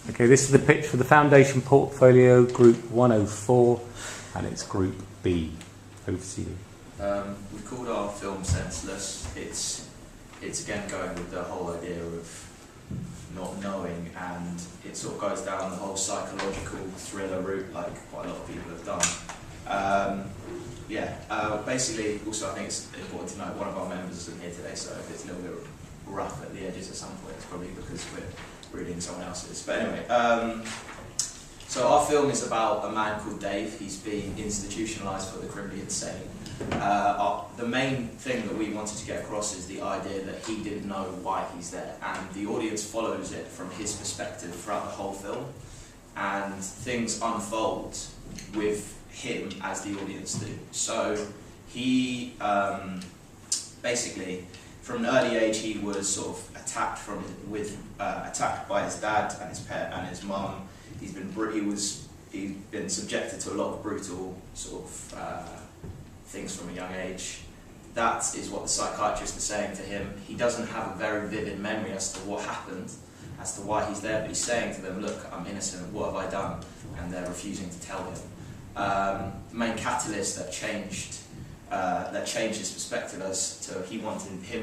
Okay, this is the pitch for the Foundation Portfolio Group 104, and it's Group B. Over to you. We've called our film Senseless. It's again going with the whole idea of not knowing, and it sort of goes down the whole psychological thriller route, like quite a lot of people have done. Basically, also I think it's important to note one of our members isn't here today, so if it's a little bit rough at the edges at some point, it's probably because we're reading someone else's. But anyway, so our film is about a man called Dave. He's been institutionalised for the criminally insane. The main thing that we wanted to get across is the idea that he didn't know why he's there, and the audience follows it from his perspective throughout the whole film, and things unfold with him as the audience do. So he basically, from an early age, he was sort of attacked attacked by his dad and his pet and his mum. He's been subjected to a lot of brutal sort of things from a young age. That is what the psychiatrist is saying to him. He doesn't have a very vivid memory as to what happened, as to why he's there, but he's saying to them, look, I'm innocent, what have I done? And they're refusing to tell him. The main catalyst that changed his perspective as to him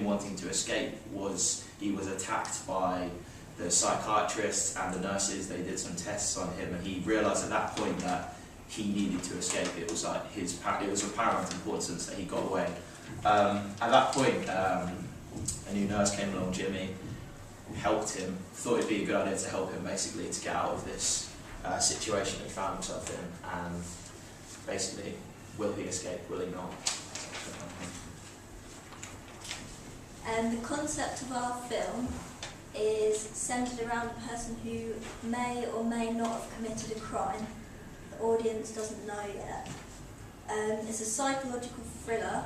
wanting to escape was he was attacked by the psychiatrists and the nurses. They did some tests on him, and he realised at that point that he needed to escape. It was like it was of paramount importance that he got away. At that point, a new nurse came along, Jimmy, helped him, thought it'd be a good idea to help him basically to get out of this situation that he found himself in, and basically, will he escape, will he not? And the concept of our film is centred around a person who may or may not have committed a crime. The audience doesn't know yet. It's a psychological thriller,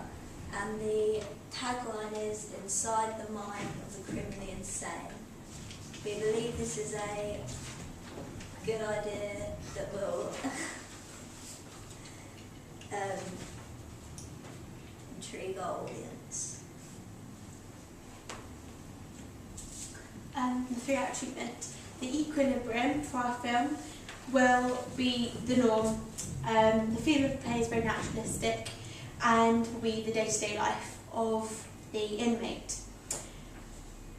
and the tagline is "Inside the Mind of the Criminally Insane." We believe this is a good idea that will intrigue our audience. The three-act treatment. The equilibrium for our film will be the norm. The feel of the play is very naturalistic and will be the day-to-day life of the inmate.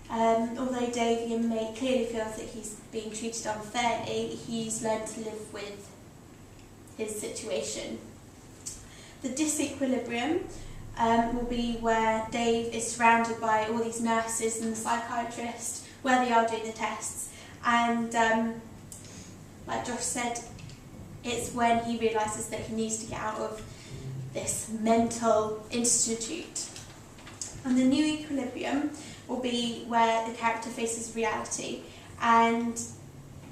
Although Dave, the inmate, clearly feels that he's being treated unfairly, he's learned to live with his situation. The disequilibrium will be where Dave is surrounded by all these nurses and the psychiatrist, where they are doing the tests, and like Josh said, it's when he realises that he needs to get out of this mental institute. And the new equilibrium will be where the character faces reality, and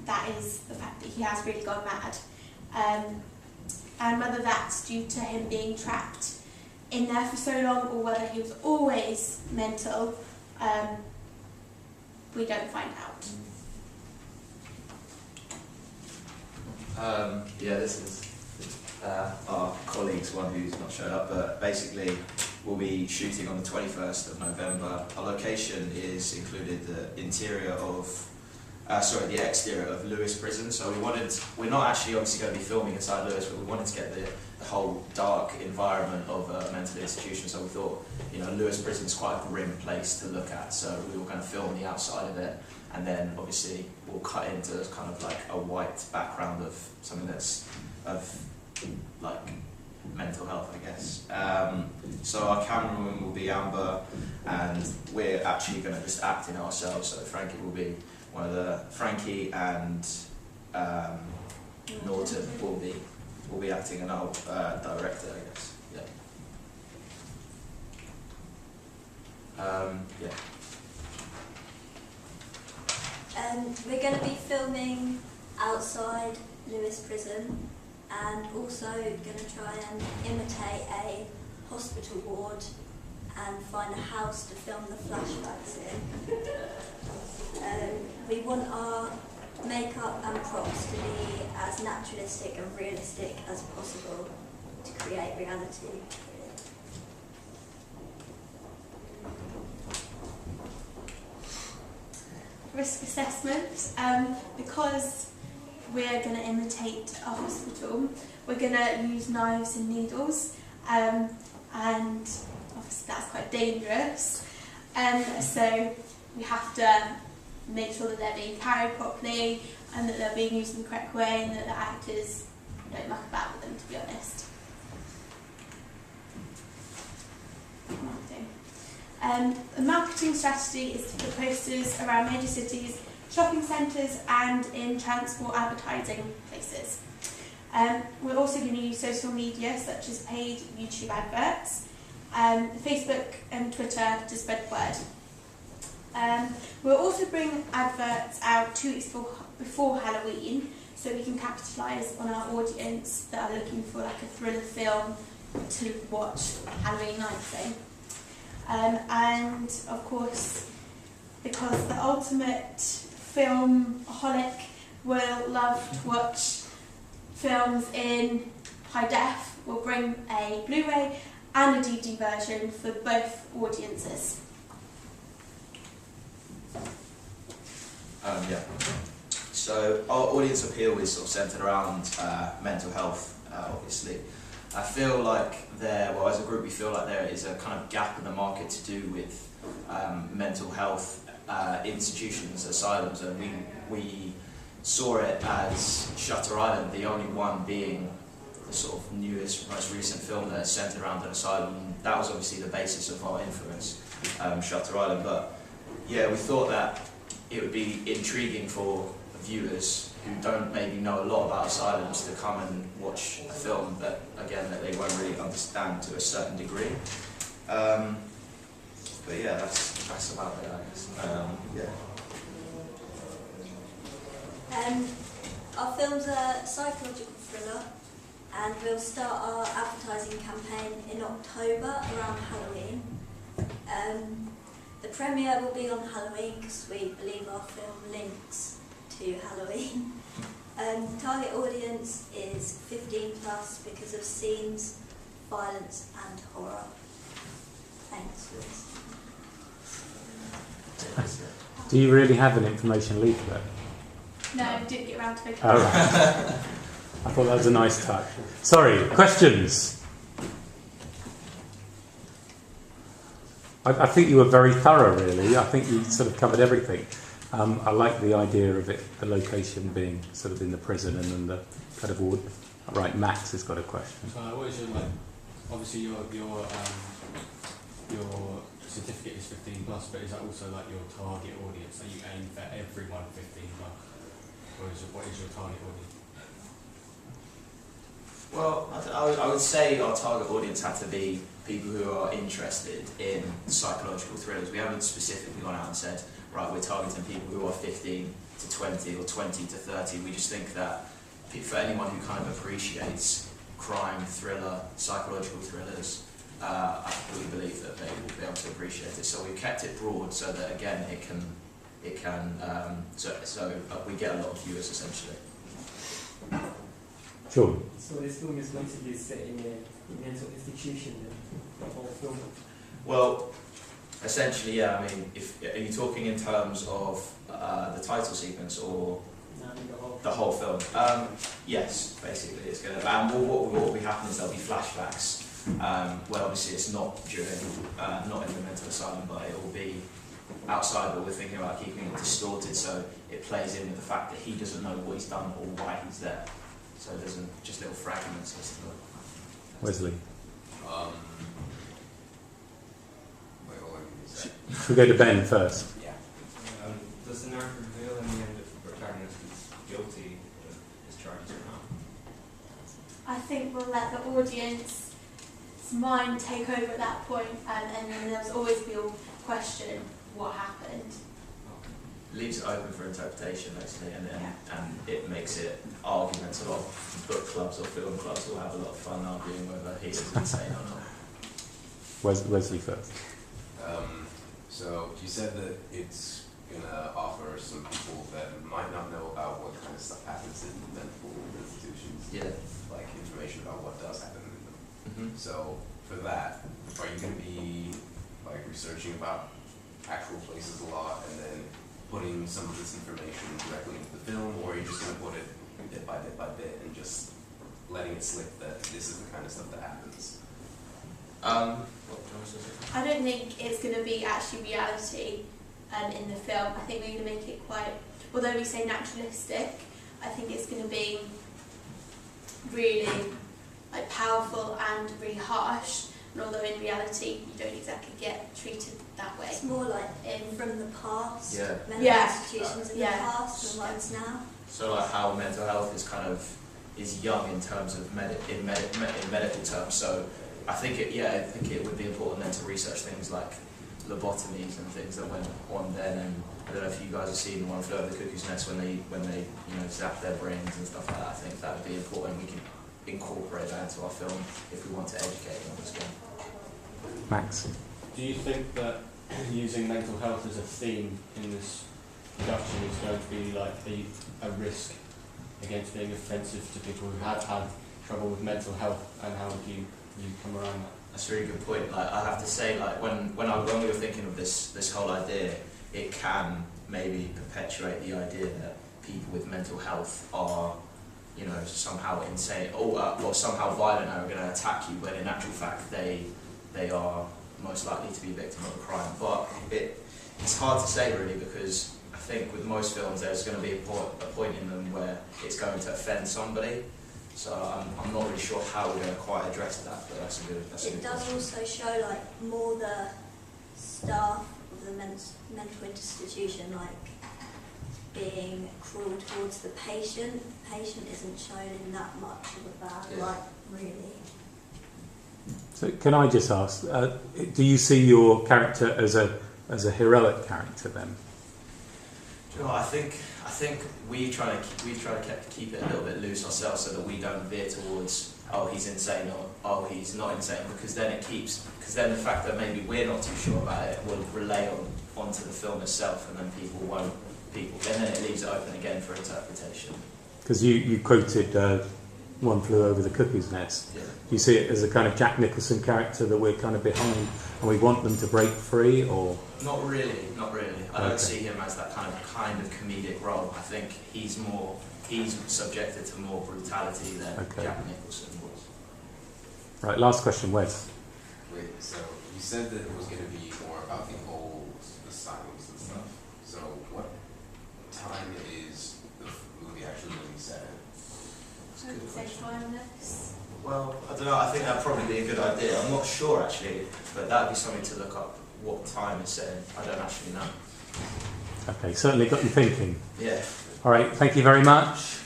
that is the fact that he has really gone mad. And whether that's due to him being trapped in there for so long, or whether he was always mental, we don't find out. This is our colleague's one who's not showed up, but basically we'll be shooting on the 21st of November. Our location is included the exterior of Lewes Prison. So we're not actually obviously going to be filming inside Lewes, but we wanted to get the whole dark environment of a mental institution. So we thought, Lewes Prison is quite a grim place to look at. So we were going to film the outside of it, and then obviously we'll cut into kind of like a white background of something that's of like mental health, I guess. So our cameraman will be Amber, and we're actually going to just act in ourselves. So Frankie will be Frankie and Norton will be acting, and our director, I guess. We're going to be filming outside Lewes Prison, and also going to try and imitate a hospital ward and find a house to film the flashbacks in. We want our makeup and props to be as naturalistic and realistic as possible to create reality. risk assessment. Because we're going to imitate a hospital, we're going to use knives and needles, and obviously that's quite dangerous. So we have to make sure that they're being carried properly and that they're being used in the correct way and that the actors don't muck about with them, to be honest. The marketing strategy is to put posters around major cities, shopping centres and in transport advertising places. We're also going to use social media such as paid YouTube adverts, Facebook and Twitter to spread the word. We'll also bring adverts out 2 weeks before Halloween so we can capitalise on our audience that are looking for like a thriller film to watch Halloween night thing. And of course, because the ultimate film-holic will love to watch films in high def, we'll bring a Blu-ray and a DVD version for both audiences. Yeah. So our audience appeal is sort of centred around mental health, obviously. I feel like as a group, we feel like there is a kind of gap in the market to do with mental health institutions, asylums, and we saw it as Shutter Island, the only one being the sort of newest, most recent film that is centred around an asylum. That was obviously the basis of our influence, Shutter Island. But yeah, we thought that it would be intriguing for viewers who don't maybe know a lot about asylums to come and watch a film that, again, that they won't really understand to a certain degree. But yeah, that's about it, I guess. Yeah. Our film's a psychological thriller, and we'll start our advertising campaign in October around Halloween. The premiere will be on Halloween because we believe our film links to Halloween. Target audience is 15 plus because of scenes, violence and horror. Thanks, Liz. Do you really have an information leaflet? No, I didn't get around to it. Oh, right. I thought that was a nice touch. Sorry, questions? I think you were very thorough, really. I think you sort of covered everything. I like the idea of it, the location being sort of in the prison and then the kind of ward. Right, Max has got a question. So what is your, like, obviously your certificate is 15 plus, but is that also like your target audience? Are you aim for everyone 15 plus? Or what is your target audience? Well, I would say our target audience had to be people who are interested in psychological thrillers. We haven't specifically gone out and said, right, we're targeting people who are 15 to 20 or 20 to 30. We just think that for anyone who kind of appreciates crime, thriller, psychological thrillers, we believe that they will be able to appreciate it. So we've kept it broad so that, again, so we get a lot of viewers essentially. Sure. So this film is going to be set in a mental institution, the whole film? Well, essentially, yeah. I mean, are you talking in terms of the title sequence or the whole film? Yes, basically, it's going to. And what will be happening is there'll be flashbacks. Well, obviously, it's not not in the mental asylum, but it will be outside. But we're thinking about keeping it distorted so it plays in with the fact that he doesn't know what he's done or why he's there. So there's just little fragments as to Wesley. Wait, what did you say? Should we go to Ben first? Yeah. Does the narrative reveal in the end if the protagonist is guilty of his charges or not? I think we'll let the audience's mind take over at that point, and then there'll always be a question, what happened? leaves it open for interpretation, basically, and it makes it arguments. A lot of book clubs or film clubs will have a lot of fun arguing whether he is insane or not. Wesley first. So you said that it's going to offer some people that might not know about what kind of stuff happens in mental institutions, like information about what does happen in them. Mm-hmm. So for that, are you going to be like researching about actual places a lot and then putting some of this information directly into the film, or are you just going to put it bit by bit and just letting it slip that this is the kind of stuff that happens? What do you want to say? I don't think it's going to be actually reality in the film. I think we're going to make it quite, although we say naturalistic, I think it's going to be really like powerful and really harsh. And although in reality you don't exactly get treated that way. It's more like from the past, Yeah. mental Yeah. institutions in Yeah. the past and ones now. So like how mental health is kind of is young in terms of in medical terms. So I think it would be important then to research things like lobotomies and things that went on then. And I don't know if you guys have seen One Flew Over the Cuckoo's Nest when they zap their brains and stuff like that. I think that would be important. We can incorporate that into our film if we want to educate them as well. Max? Do you think that using mental health as a theme in this production is going to be like a risk against being offensive to people who have had trouble with mental health, and how would you come around that? That's a really good point. Like I have to say, like when we were thinking of this whole idea, it can maybe perpetuate the idea that people with mental health are, somehow insane or somehow violent and are going to attack you, when in actual fact they are most likely to be a victim of a crime. But it's hard to say really, because I think with most films there's going to be a point in them where it's going to offend somebody. So I'm not really sure how we're going to quite address that, but that's a good It does question. also show like more the staff of the mental institution like being cruel towards the patient. The patient isn't shown in that much of a bad light, really. So can I just ask, do you see your character as a heroic character then? Do you know what, I think we try to keep it a little bit loose ourselves so that we don't veer towards he's insane or he's not insane, because then the fact that maybe we're not too sure about it will relay onto the film itself, and then and then it leaves it open again for interpretation. Because you quoted One Flew Over the Cuckoo's Nest. Yeah. Do you see it as a kind of Jack Nicholson character that we're kind of behind and we want them to break free, or? Not really. I don't see him as that kind of comedic role. I think he's subjected to more brutality than Jack Nicholson was. Right, last question, Wes. Wait, so you said that it was going to be more about the old asylums and stuff. So what time is the movie actually going to be set in? I would say timeless. Well, I don't know. I think that'd probably be a good idea. I'm not sure actually, but that'd be something to look up. What time it's set in? I don't actually know. Okay, certainly got you thinking. Yeah. All right, thank you very much.